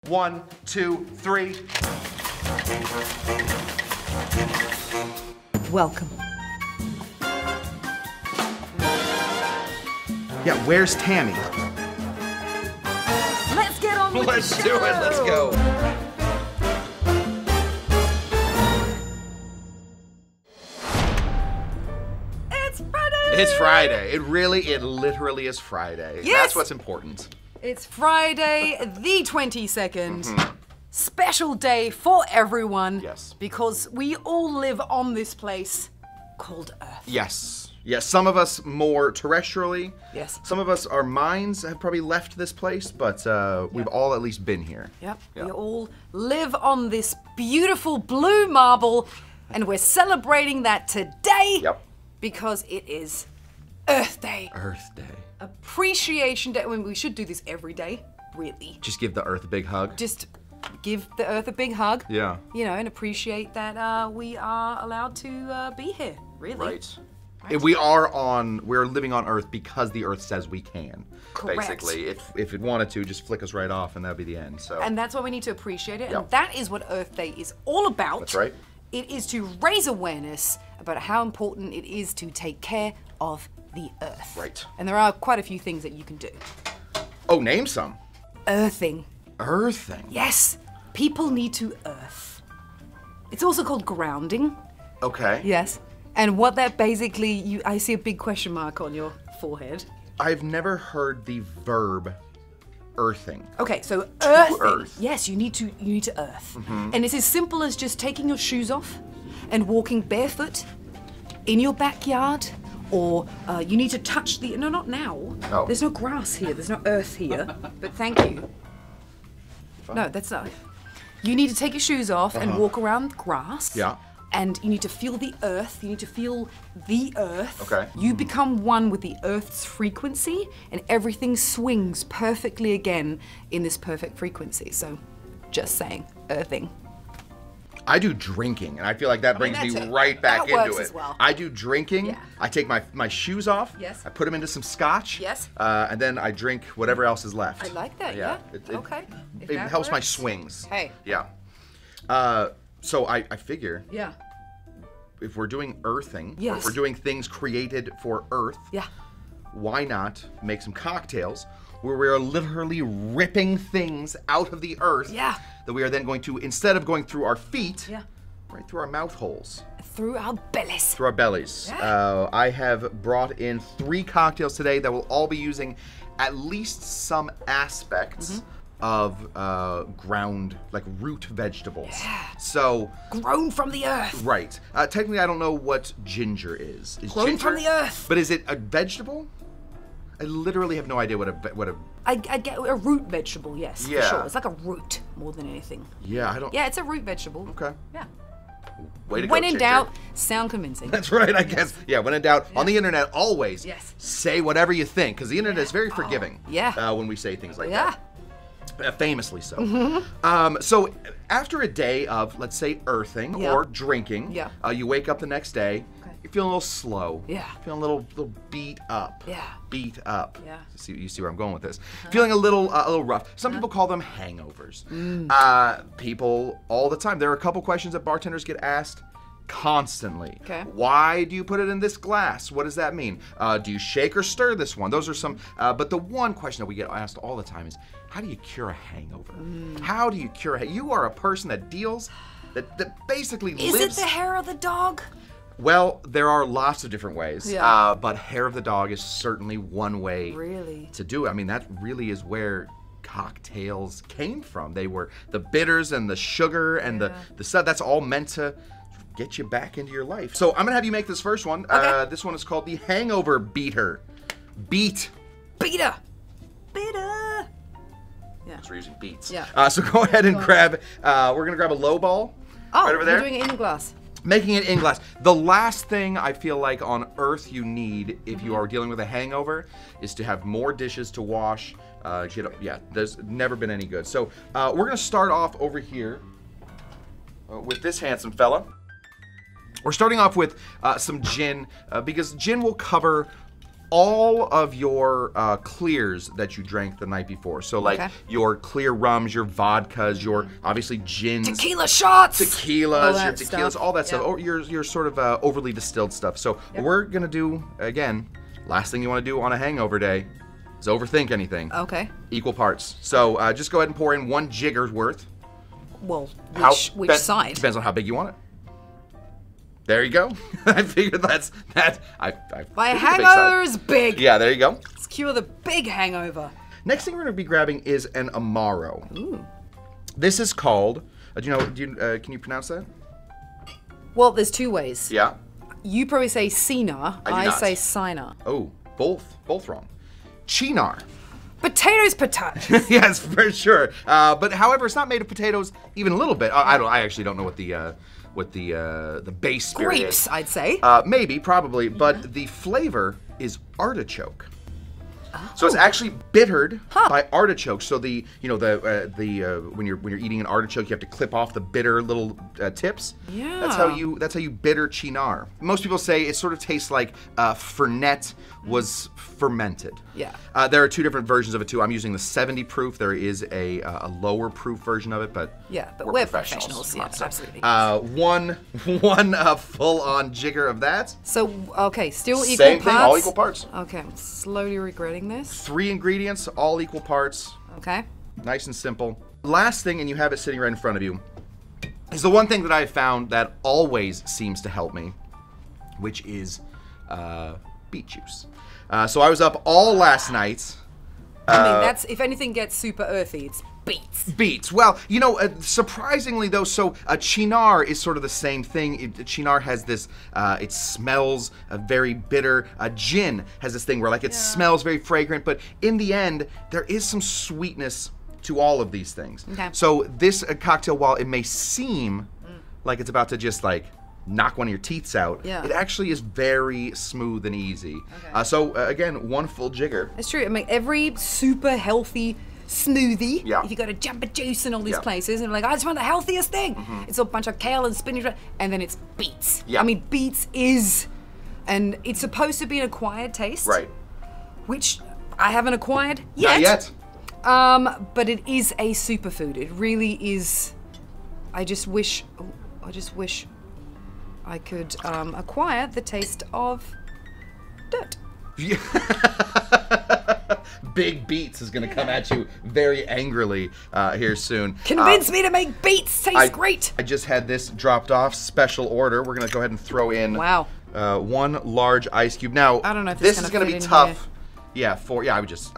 1, 2, 3. Welcome. Yeah, where's Tamee? Let's get on with Let's the do show. it, let's go. It's Friday. It's Friday. It literally is Friday. Yes. That's what's important. It's Friday the 22nd. Special day for everyone. Yes. Because we all live on this place called Earth. Yes. Yes, some of us more terrestrially. Yes. Some of us, our minds have probably left this place, but we've all at least been here. Yep. We all live on this beautiful blue marble, and we're celebrating that today. Yep. Because it is Earth Day. Earth Day. Appreciation Day. I mean, we should do this every day, really. Just give the Earth a big hug. Just give the Earth a big hug. Yeah. You know, and appreciate that we are allowed to be here, really. Right. We're living on Earth because the Earth says we can. Correct. Basically, if it wanted to, just flick us right off and that'd be the end, so. And that's why we need to appreciate it. Yep. And that is what Earth Day is all about. That's right. It is to raise awareness about how important it is to take care of the Earth. Right. And there are quite a few things that you can do. Oh, name some. Earthing. Earthing. Yes. People need to earth. It's also called grounding. Okay. Yes. And what that basically, I see a big question mark on your forehead. I've never heard the verb earthing. Okay, so earthing. earth. Yes, you need to earth. And it's as simple as just taking your shoes off and walking barefoot in your backyard, or you need to touch the, no, not now. Oh. There's no grass here, there's no earth here, but thank you. No, that's not. You need to take your shoes off and walk around grass. Yeah. And you need to feel the earth. You need to feel the earth. Okay. You become one with the earth's frequency, and everything swings perfectly again in this perfect frequency. So, just saying, earthing. I do drinking, and I feel like that brings me that's it. right back That into works it. as well. I do drinking. Yeah. I take my shoes off. Yes. I put them into some scotch. Yes. And then I drink whatever else is left. I like that, yeah. Okay. If It that helps my works. swings. Hey. Yeah. So I figure Yeah. if we're doing earthing, Yes. if we're doing things created for Earth, Yeah. why not make some cocktails where we are literally ripping things out of the earth Yeah. that we are then going to, instead of going through our feet, Yeah. right through our mouth holes, Through our bellies. through our bellies. Yeah. I have brought in 3 cocktails today that will all be using at least some aspects of ground, like root vegetables. Yeah. So, Grown from the earth. right. Technically, I don't know what ginger is. Is Grown ginger, from the earth. But is it a vegetable? I literally have no idea what a. I get a root vegetable, yes, Yeah. for sure. It's like a root more than anything. Yeah, I don't. Yeah, it's a root vegetable. Okay. Yeah. Way to go, When in ginger. doubt, sound convincing. That's right, I guess. Yeah, when in doubt, on the internet, always Yes. say whatever you think, because the internet is very forgiving. yeah. When we say things like Yeah. that. Famously so. So after a day of, let's say, earthing Yeah. or drinking, Yeah. You wake up the next day, Okay. you're feeling a little slow. Yeah. Feeling a little beat up. Yeah. Beat up. Yeah. You see where I'm going with this. Feeling a little rough. Some people call them hangovers. People all the time. There are a couple questions that bartenders get asked constantly. Okay. Why do you put it in this glass? What does that mean? Do you shake or stir this one? Those are some, but the one question that we get asked all the time is, how do you cure a hangover? How do you cure a You are a person that deals, that basically Is lives. it the hair of the dog? Well, there are lots of different ways, Yeah. but hair of the dog is certainly one way Really? to do it. I mean, that really is where cocktails came from. They were the bitters and the sugar and the stuff. That's all meant to get you back into your life. So I'm gonna have you make this first one. Okay. This one is called the Hangover Beet-er. Beet. Beet-er. Beet-er. Yeah. Because we're using beets. Yeah. So go ahead and grab. We're gonna grab a low ball. Oh, right over there. you're doing it in the glass. Making it in glass. The last thing I feel like on earth you need if you are dealing with a hangover is to have more dishes to wash. There's never been any good. So we're gonna start off over here with this handsome fella. We're starting off with some gin because gin will cover all of your clears that you drank the night before. So like your clear rums, your vodkas, your obviously gins, tequila shots, your tequilas, all that stuff. Oh, your sort of overly distilled stuff. So we're gonna do again. Last thing you want to do on a hangover day is overthink anything. Okay. Equal parts. So just go ahead and pour in 1 jigger's worth. Well, which side? Depends on how big you want it. There you go. I figured that. My hangover's big. Yeah, there you go. Let's cure the big hangover. Next thing we're going to be grabbing is an Amaro. Ooh. This is called. Can you pronounce that? Well, there's 2 ways. Yeah. You probably say Cynar. I say Cynar. Oh, both wrong. Cynar. Potatoes. Yes, for sure. But however, it's not made of potatoes even a little bit. I actually don't know what the base spirit is. Grapes, I'd say. Maybe, probably, but the flavor is artichoke. So it's actually bittered by artichoke. So when you're eating an artichoke, you have to clip off the bitter little tips. Yeah. That's how you bitter Cynar. Most people say it sort of tastes like Fernet was fermented. Yeah. There are 2 different versions of it too. I'm using the 70 proof. There is a lower proof version of it, but we're professionals. Yeah, absolutely. One full-on jigger of that. So still equal Same parts. thing, all equal parts. Okay, I'm slowly regretting this. 3 ingredients, all equal parts. Okay. Nice and simple. Last thing, and you have it sitting right in front of you, is the one thing that I've found that always seems to help me, which is beet juice. So I was up all last night. I mean, that's, if anything gets super earthy, it's beets. Beets. Well, surprisingly though, so Cynar is sort of the same thing. Cynar has this, it smells very bitter. Gin has this thing where like it smells very fragrant, but in the end, there is some sweetness to all of these things. Okay. So this cocktail, while it may seem like it's about to just like knock one of your teeth out, it actually is very smooth and easy. Okay. So again, 1 full jigger. It's true. I mean, every super healthy smoothie, if you go to Jumper Juice and all these places, and like, I just want the healthiest thing. It's a bunch of kale and spinach, and then it's beets. I mean, beets is, and it's supposed to be an acquired taste. Right. Which I haven't acquired yet. Not yet. But it is a superfood. It really is. I just wish I could acquire the taste of dirt. Big Beets is going to come at you very angrily here soon. Convince me to make beets taste great. I just had this dropped off, special order. We're going to go ahead and throw in 1 large ice cube. Now, I don't know if this is going to be tough. Here. Yeah, I would just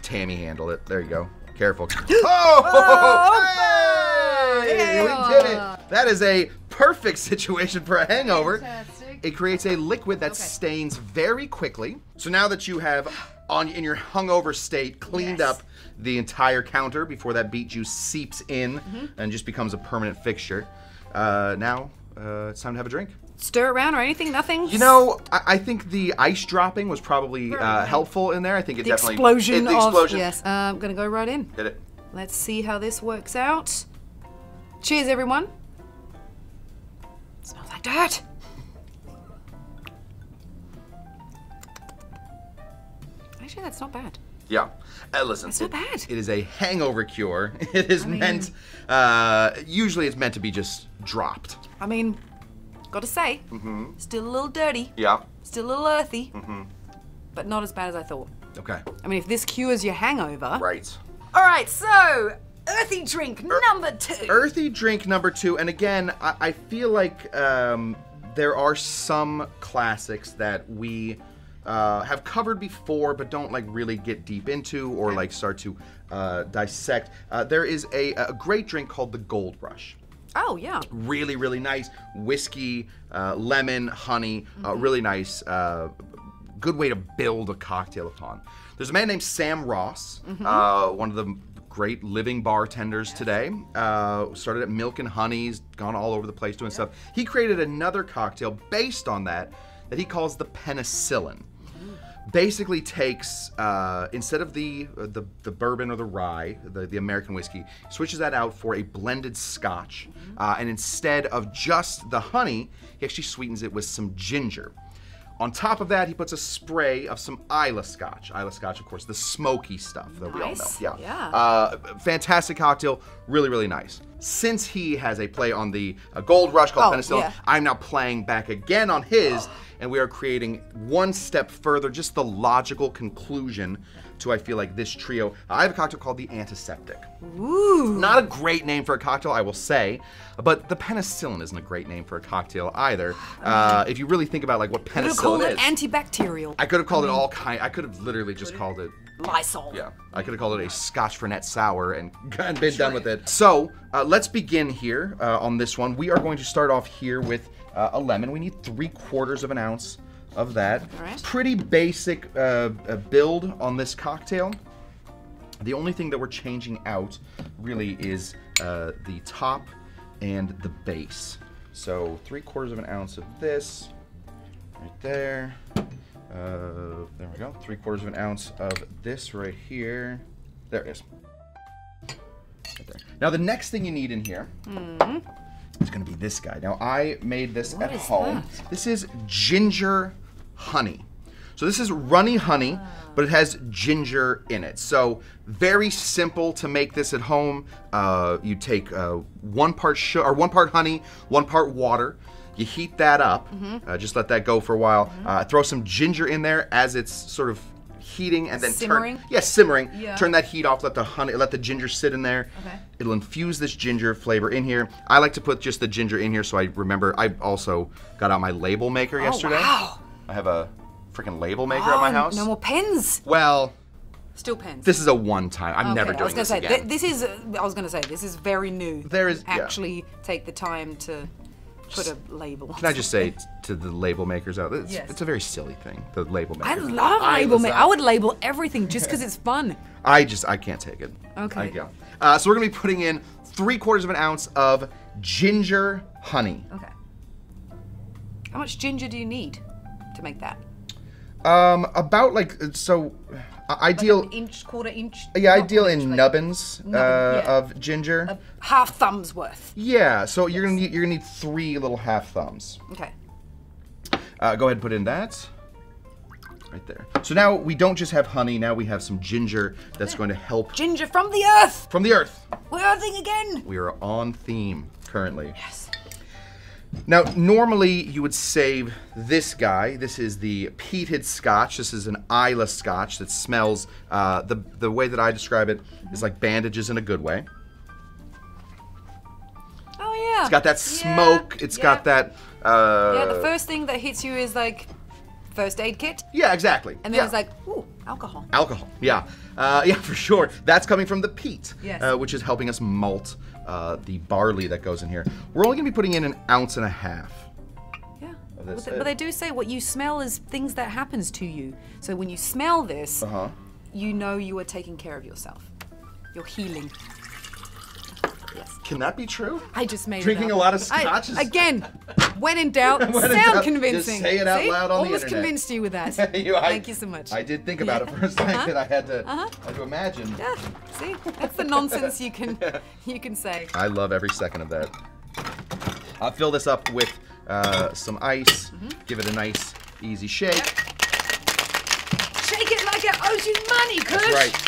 Tamee handle it. There you go. Careful. Oh! Hey, we did it. That is a perfect situation for a hangover. Fantastic. It creates a liquid that stains very quickly. So now that you have, in your hungover state, cleaned up the entire counter before that beet juice seeps in and just becomes a permanent fixture, now it's time to have a drink. Stir around or anything? Nothing? I think the ice dropping was probably helpful in there. I think it definitely... The explosion. Yes. I'm going to go right in. Hit it. Let's see how this works out. Cheers, everyone. Smells like dirt. Actually, that's not bad. Yeah. Listen, it's not bad. It is a hangover cure. It is meant, usually it's meant to be just dropped. I mean, gotta say, still a little dirty. Yeah. Still a little earthy. But not as bad as I thought. Okay. I mean, if this cures your hangover. Right. All right, so, earthy drink number 2. Earthy drink number 2, and again, I feel like there are some classics that we have covered before, but don't like really get deep into or like start to dissect. There is a great drink called the Gold Rush. Oh, yeah. Really, really nice. Whiskey, lemon, honey, really nice. Good way to build a cocktail upon. There's a man named Sam Ross, one of the great living bartenders today. Started at Milk and Honey's, gone all over the place doing stuff. He created another cocktail based on that he calls the penicillin. Basically takes, instead of the bourbon or the rye, the American whiskey, switches that out for a blended scotch. And instead of just the honey, he actually sweetens it with some ginger. On top of that, he puts a spray of some Islay Scotch. Islay Scotch, of course, the smoky stuff that we all know. Yeah. Fantastic cocktail. Really, really nice. Since he has a play on the gold rush called penicillin, I'm now playing back again on his, and we are creating one step further, just the logical conclusion to, I feel like, this trio. I have a cocktail called the Antiseptic. Ooh. Not a great name for a cocktail, I will say, but the penicillin isn't a great name for a cocktail either. If you really think about like what penicillin is. You could have called it antibacterial. I could have called it all kind. I could have literally just called it Lysol. Yeah, I could have called it a Scotch Fernet sour and been done with it. So let's begin here on this one. We are going to start off here with a lemon. We need 3/4 of an ounce of that. All right. Pretty basic build on this cocktail. The only thing that we're changing out really is the top and the base. So 3/4 of an ounce of this right there. There we go. 3/4 of an ounce of this right here. There it is. Right there. Now the next thing you need in here is going to be this guy. Now I made this at home. This is ginger honey. So this is runny honey, but it has ginger in it. So very simple to make this at home. You take 1 part sugar, or 1 part honey, 1 part water. You heat that up. Just let that go for a while. Throw some ginger in there as it's sort of heating, and then simmering. Simmering. Yeah. Turn that heat off. Let the ginger sit in there. Okay. It'll infuse this ginger flavor in here. I like to put just the ginger in here, so I remember. I also got out my label maker yesterday. Wow. I have a freaking label maker at my house. No more pens. Well, still pens. this is a one-time. I'm never doing this again. I was gonna say this is very new. There is actually take the time to put a label. Can I just say to the label makers out there, it's a very silly thing, the label maker. I love label making. I would label everything just because it's fun. I can't take it. Okay. So we're gonna be putting in 3/4 of an ounce of ginger honey. Okay. How much ginger do you need to make that? About like so. Ideal. Like an inch, 1/4 inch. Yeah, I deal in nubbins of ginger. Half thumbs worth. Yeah, so you're gonna need 3 little half thumbs. Okay. Go ahead and put in that. Right there. So now we don't just have honey. Now we have some ginger that's going to help. Ginger from the earth. From the earth. We're earthing again. We are on theme currently. Yes. Now, normally you would save this guy. This is the peated Scotch. This is an Islay Scotch that smells, the way that I describe it is like bandages in a good way. Oh, yeah. It's got that smoke. It's got that... the first thing that hits you is like first aid kit. Yeah, exactly. And then it's like, ooh, alcohol. Alcohol, yeah. Yeah, for sure. That's coming from the peat, which is helping us malt the barley that goes in here. We're only going to be putting in 1.5 ounces. Yeah. But they do say what you smell is things that happens to you. So when you smell this, you know you are taking care of yourself. You're healing. Yes. Can that be true? I just made Drinking it up. a lot of scotches. Again, when in doubt, sound convincing. Just say it out loud on the Almost internet. convinced you with that. Thank you so much. I did think about it for a second. I had to imagine. Yeah, see? That's the nonsense you can say. I love every second of that. I'll fill this up with some ice. Give it a nice, easy shake. Shake it like it owes you money, Kush. That's right.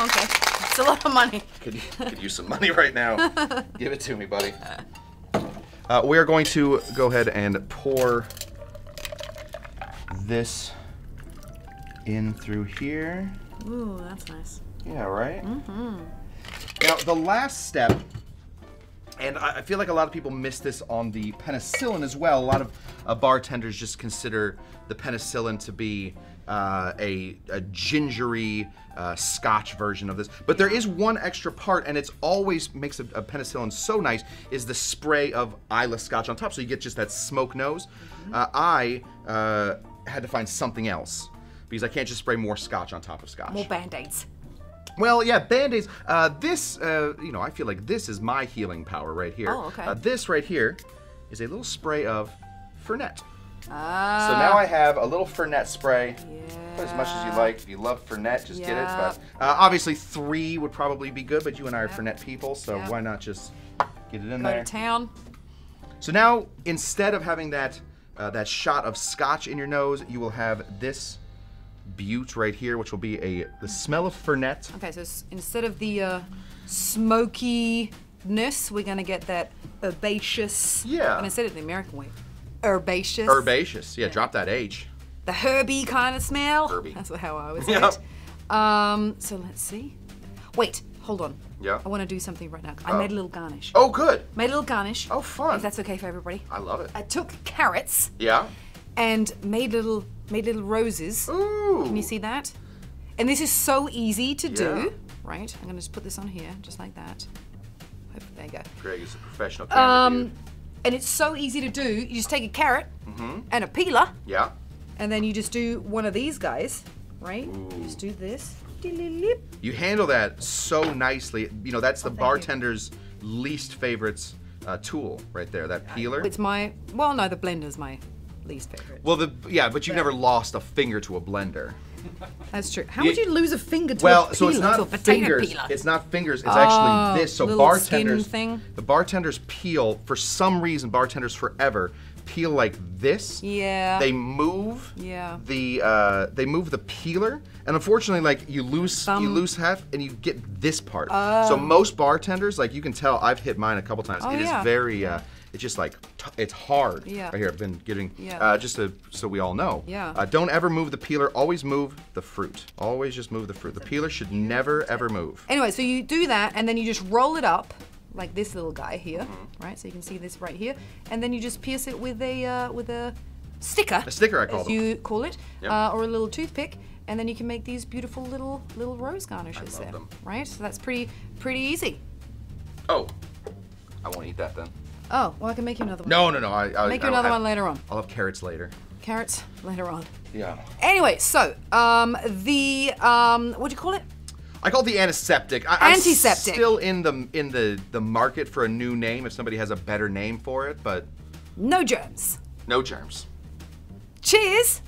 Okay, it's a lot of money. Could use some money right now. Give it to me, buddy. We are going to go ahead and pour this in through here. Ooh, that's nice. Yeah, right? Now, the last step, and I feel like a lot of people miss this on the penicillin as well. A lot of bartenders just consider the penicillin to be a gingery Scotch version of this. But there is one extra part, and it's always makes a penicillin so nice, is the spray of Islay Scotch on top, so you get just that smoke nose. I had to find something else, because I can't just spray more Scotch on top of Scotch. More Band-Aids. Well, yeah, Band-Aids. This, I feel like this is my healing power right here. Oh, okay. This right here is a little spray of Fernet. Ah. So now I have a little Fernet spray. Put as much as you like. If you love Fernet, just get it. But obviously 3 would probably be good, but you and I are Fernet people, so why not just get it in there. Go to town. So now, instead of having that that shot of scotch in your nose, you will have this butte right here, which will be the smell of Fernet. Okay, so instead of the smokiness, we're gonna get that herbaceous. Yeah. And I said it the American way. Herbaceous. Herbaceous. Yeah, drop that H. The herby kind of smell. Herby. That's how I would say it. So let's see. Wait, hold on. Yeah. I want to do something right now. I made a little garnish. Oh, good. Made a little garnish. Oh, fun. If that's okay for everybody. I love it. I took carrots. Yeah. And made little roses. Ooh. Can you see that? And this is so easy to Yeah. do, right? I'm gonna just put this on here, just like that. There you go. Greg is a professional camera dude. And it's so easy to do. You just take a carrot and a peeler. Yeah. And then you just do one of these guys, right? Ooh. You just do this. You handle that so nicely. You know, that's the thank bartender's least favorite tool right there, that peeler. It's my, well, no, the blender's my least favorite. Well, but you've never lost a finger to a blender. That's true. How would you lose a finger to a peeler? So it's not to a potato fingers. peeler? It's not fingers. It's actually this. So little bartenders, skin thing. the bartenders peel. For some reason, bartenders forever peel like this. Yeah. They move. Yeah. They move the peeler, and unfortunately, like you lose half, and you get this part. So most bartenders, like you can tell, I've hit mine a couple times. It is very. It's just like, it's hard. Yeah. Right here, I've been getting, Yeah. so we all know. Yeah. Don't ever move the peeler, always move the fruit. Always just move the fruit. The peeler should never, ever move. Anyway, so you do that, and then you just roll it up, like this little guy here, right? So you can see this right here. And then you just pierce it with a sticker. A sticker, I call as them. you call it, Yep. or a little toothpick. And then you can make these beautiful little rose garnishes there, them. right? So that's pretty easy. Oh, I won't eat that then. Oh, well, I can make you another one. No. I'll make you another one later on. I'll have carrots later. Carrots later on. Yeah. Anyway, so what do you call it? I call it the antiseptic. Antiseptic. I'm still in the market for a new name if somebody has a better name for it, but No germs. no germs. Cheers.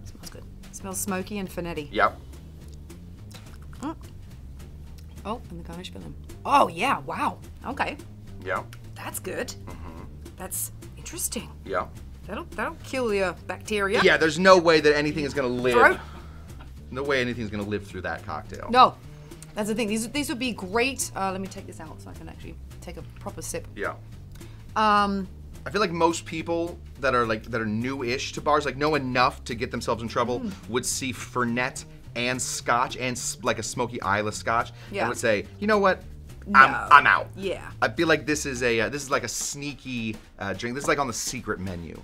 Smells good. Smells smoky and fernety. Yep. Oh, and the garnish for them. Oh yeah! Wow. Okay. Yeah. That's good. That's interesting. Yeah. That'll kill your bacteria. Yeah. There's no way that anything is gonna live. Throat? No way anything's gonna live through that cocktail. No. That's the thing. These would be great. Let me take this out so I can actually take a proper sip. Yeah. I feel like most people that are new-ish to bars, like know enough to get themselves in trouble, would see Fernet and Scotch and like a smoky Islay Scotch, and would say, you know what, I'm out. Yeah. I feel like this is like a sneaky drink. This is like on the secret menu.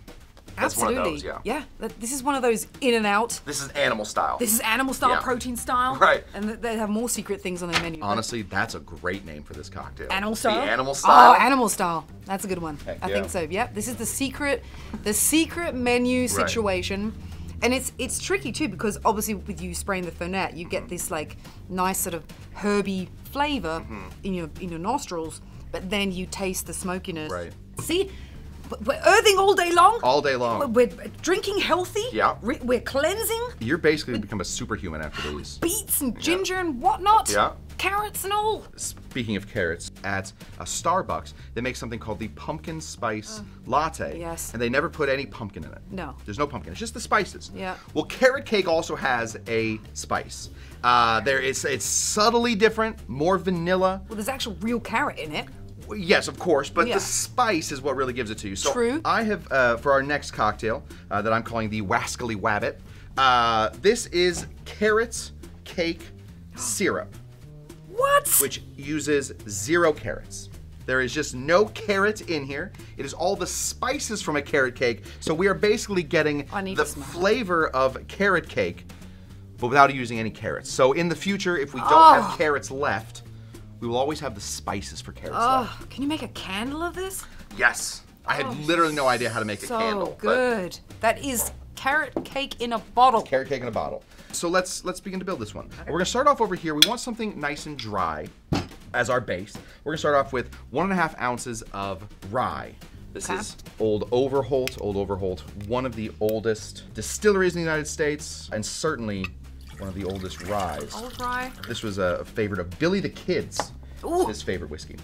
That's Absolutely. one of those, yeah. Yeah. This is one of those in and out. This is animal style. This is animal style, Yeah. protein style. Right. And they have more secret things on their menu. Honestly, that's a great name for this cocktail. Animal style? The animal style. Oh, animal style. That's a good one. Heck I yeah. think so. Yep. This is the secret menu situation. And it's tricky too because obviously with you spraying the Fernet, you get this like nice sort of herby flavor in your nostrils, but then you taste the smokiness. Right. See? We're earthing all day long. All day long. We're drinking healthy. Yeah. We're cleansing. You're basically become a superhuman after these. Beets and ginger and whatnot. Yeah. Carrots and all. Speaking of carrots, at a Starbucks, they make something called the pumpkin spice latte. Yes. And they never put any pumpkin in it. No. There's no pumpkin. It's just the spices. Yeah. Well, carrot cake also has a spice. It's subtly different, more vanilla. Well, there's actual real carrot in it. Yes, of course, but Yeah. the spice is what really gives it to you. So True. I have, for our next cocktail that I'm calling the Wascally Wabbit, this is carrot cake syrup, What? which uses 0 carrots. There is just no carrot in here. It is all the spices from a carrot cake. So we are basically getting I need the to smell it. flavor of carrot cake, but without using any carrots. So in the future, if we don't have carrots left, we will always have the spices for carrots left. Oh, can you make a candle of this? Yes. I had literally no idea how to make a candle. So good. That is carrot cake in a bottle. Carrot cake in a bottle. So let's begin to build this one. We're gonna start off over here. We want something nice and dry as our base. We're gonna start off with 1.5 ounces of rye. This is Old Overholt, one of the oldest distilleries in the United States, and certainly one of the oldest ryes. Old rye. This was a favorite of Billy the Kid's. Ooh. His favorite whiskey.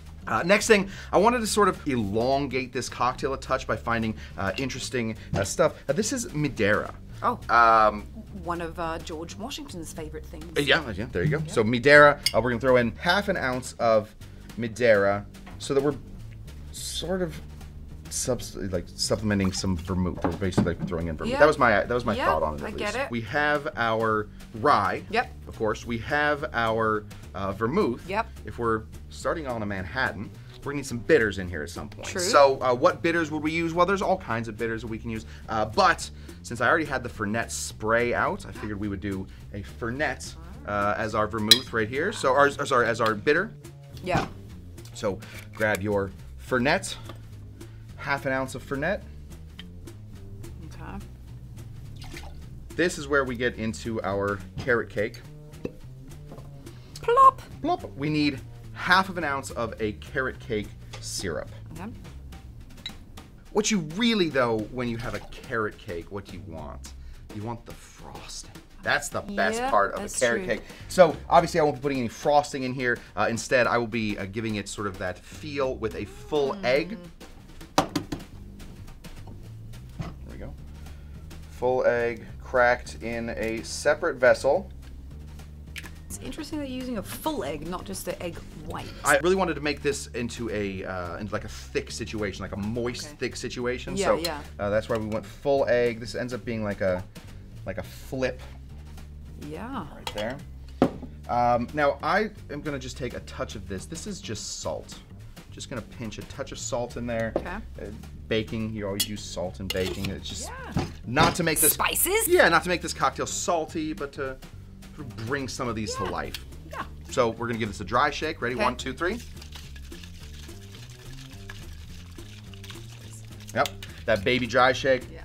Next thing, I wanted to sort of elongate this cocktail a touch by finding interesting stuff. This is Madeira. Oh, one of George Washington's favorite things. Yeah, there you go. Yep. So Madeira, we're gonna throw in half an ounce of Madeira, so that we're sort of supplementing some vermouth. We're basically throwing in vermouth. Yep. That was my thought on it. I get it. We have our rye. Yep. Of course, we have our vermouth. Yep. If we're starting on a Manhattan, we're gonna need some bitters in here at some point. True. So what bitters would we use? Well, there's all kinds of bitters that we can use. But since I already had the Fernet spray out, I figured we would do a Fernet as our vermouth right here. So, as our bitter. Yeah. So grab your Fernet, half an ounce of Fernet. Okay. This is where we get into our carrot cake. Plop. Plop. We need half of an ounce of a carrot cake syrup. Okay. What you really, though, when you have a carrot cake, what do you want? You want the frosting. That's the best part of a carrot cake. So obviously I won't be putting any frosting in here. Instead, I will be giving it sort of that feel with a full egg. There we go. Full egg cracked in a separate vessel. It's interesting that you're using a full egg, not just the egg white. I really wanted to make this into like a thick situation, like a moist, thick situation. Yeah, so yeah. That's why we went full egg. This ends up being like a flip. Yeah. Right there. Now I am gonna just take a touch of this. This is just salt. Just gonna pinch a touch of salt in there. Okay. Baking, you always use salt in baking. It's just not to make this spices. Yeah, not to make this cocktail salty, but to bring some of these to life. Yeah. So we're gonna give this a dry shake. Ready? 1, 2, 3. Yep. That baby dry shake. Yeah.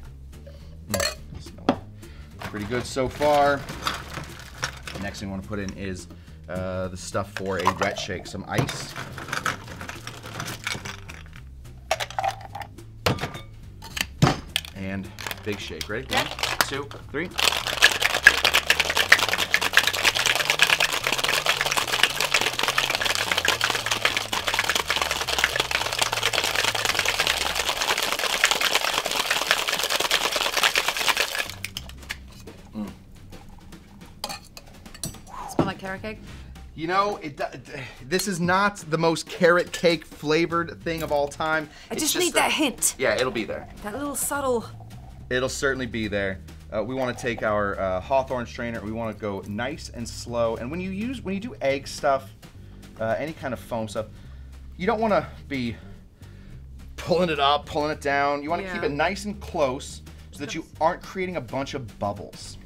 Pretty good so far. The next thing I want to put in is the stuff for a wet shake. Some ice. And big shake. Ready? 1, 2, 3. Smell like carrot cake? You know, this is not the most carrot cake flavored thing of all time. I just need that hint. Yeah, it'll be there. That little subtle. It'll certainly be there. We want to take our Hawthorne strainer. We want to go nice and slow. And when you do egg stuff, any kind of foam stuff, you don't want to be pulling it up, pulling it down. You want to keep it nice and close so that you aren't creating a bunch of bubbles.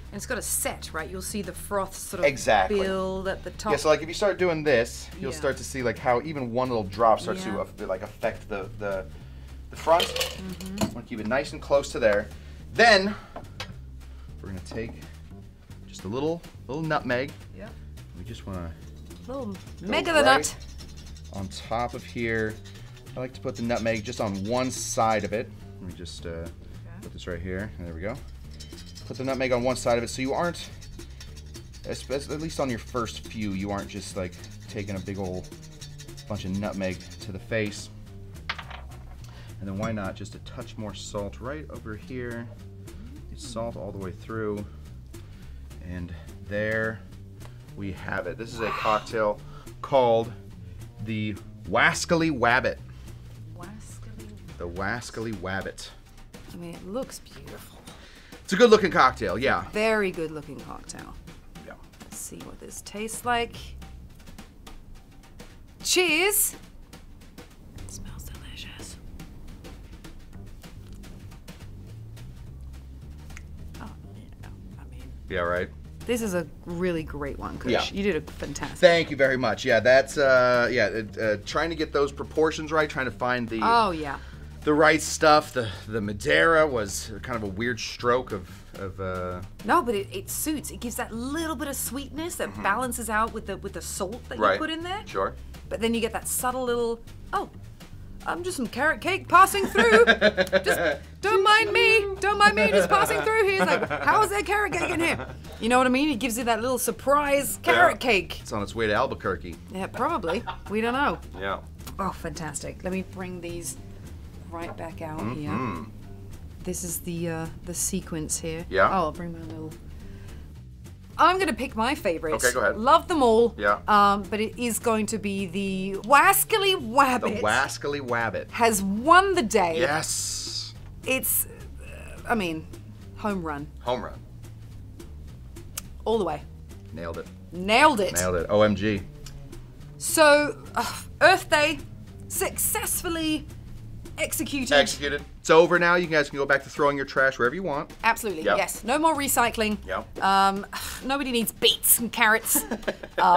And it's got to set, right? You'll see the froth sort of build at the top. Yeah, so like if you start doing this, you'll start to see like how even one little drop starts to like affect the front. Mm-hmm. Want to keep it nice and close to there. Then we're gonna take just a little nutmeg. Yeah. We just want to little meg of the nut on top of here. I like to put the nutmeg just on one side of it. Let me just put this right here. There we go. Put the nutmeg on one side of it so you aren't, at least on your first few, you aren't just like taking a big old bunch of nutmeg to the face. And then why not just a touch more salt right over here. Salt all the way through. And there we have it. This is a cocktail called the Wascally Wabbit. The Wascally Wabbit. I mean, it looks beautiful. It's a good looking cocktail, yeah. Very good looking cocktail. Yeah. Let's see what this tastes like. Cheers! It smells delicious. Oh, yeah, I mean. Yeah, right. This is a really great one, Kush. Yeah. You did a fantastic. Thank you very much. Yeah, that's trying to get those proportions right, trying to find the the right stuff. The Madeira was kind of a weird stroke of No, but it suits. It gives that little bit of sweetness that balances out with the salt that you put in there. Sure. But then you get that subtle little, I'm just some carrot cake passing through. Just don't mind me just passing through here. It's like, how is there carrot cake in here? You know what I mean? It gives you that little surprise carrot cake. It's on its way to Albuquerque. Yeah, probably. We don't know. Yeah. Oh, fantastic. Let me bring these right back out here. This is the sequence here. Yeah. Oh, I'll bring my little... I'm going to pick my favorite. Okay, go ahead. Love them all. Yeah. But it is going to be the Wascally Wabbit. The Wascally Wabbit. Has won the day. Yes. It's, I mean, home run. Home run. All the way. Nailed it. Nailed it. Nailed it. OMG. So, Earth Day successfully executed. Executed. It's over now. You guys can go back to throwing your trash wherever you want. Absolutely, Yep. yes. No more recycling. Yep. Nobody needs beets and carrots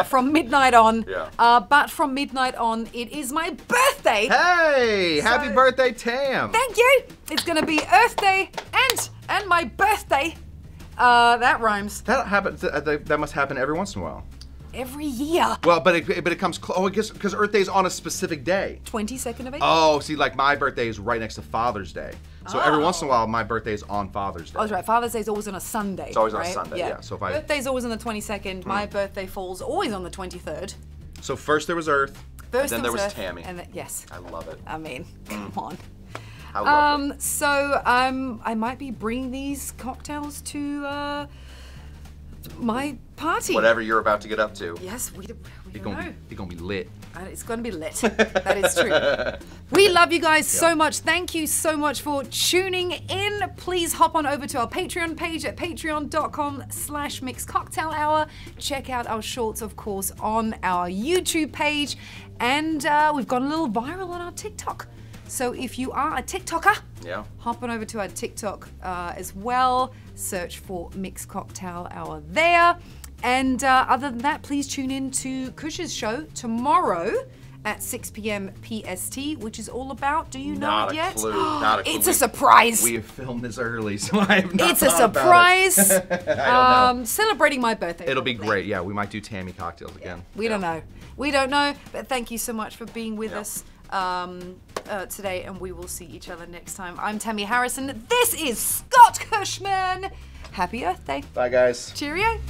from midnight on. Yeah. But from midnight on, it is my birthday. Hey! Happy birthday, Tam! Thank you. It's going to be Earth Day and my birthday. That rhymes. That happens. That must happen every once in a while. Every year. Well, but it comes. Oh, I guess because Earth Day is on a specific day. 22nd of April. Oh, see, like my birthday is right next to Father's Day, so every once in a while my birthday is on Father's Day. Oh, that's right. Father's Day is always on a Sunday. It's always right? on a Sunday. Yeah. So if I birthday's always on the 22nd. My birthday falls always on the 23rd. So first there was Earth. First and then there was Earth, Tamee. And then, yes. I love it. I mean, come on. I love it. So I might be bringing these cocktails to my party. Whatever you're about to get up to. Yes, we don't know. It's gonna be lit. It's going to be lit. That is true. We love you guys so much. Thank you so much for tuning in. Please hop on over to our Patreon page at patreon.com/mixcocktailhour. Check out our shorts, of course, on our YouTube page. And we've gone a little viral on our TikTok. So if you are a TikToker, hop on over to our TikTok as well. Search for Mixed Cocktail Hour there. And other than that, please tune in to Cush's show tomorrow at 6 p.m. PST, which is all about, do you know it yet? Not a clue. It's a surprise. We have filmed this early, so I have not It's a surprise. I don't know. Celebrating my birthday. It'll be great. Yeah, we might do Tamee cocktails again. We don't know. We don't know, but thank you so much for being with us today, and we will see each other next time. I'm Tamee Harrison. This is Scott Cushman. Happy Earth Day. Bye, guys. Cheerio.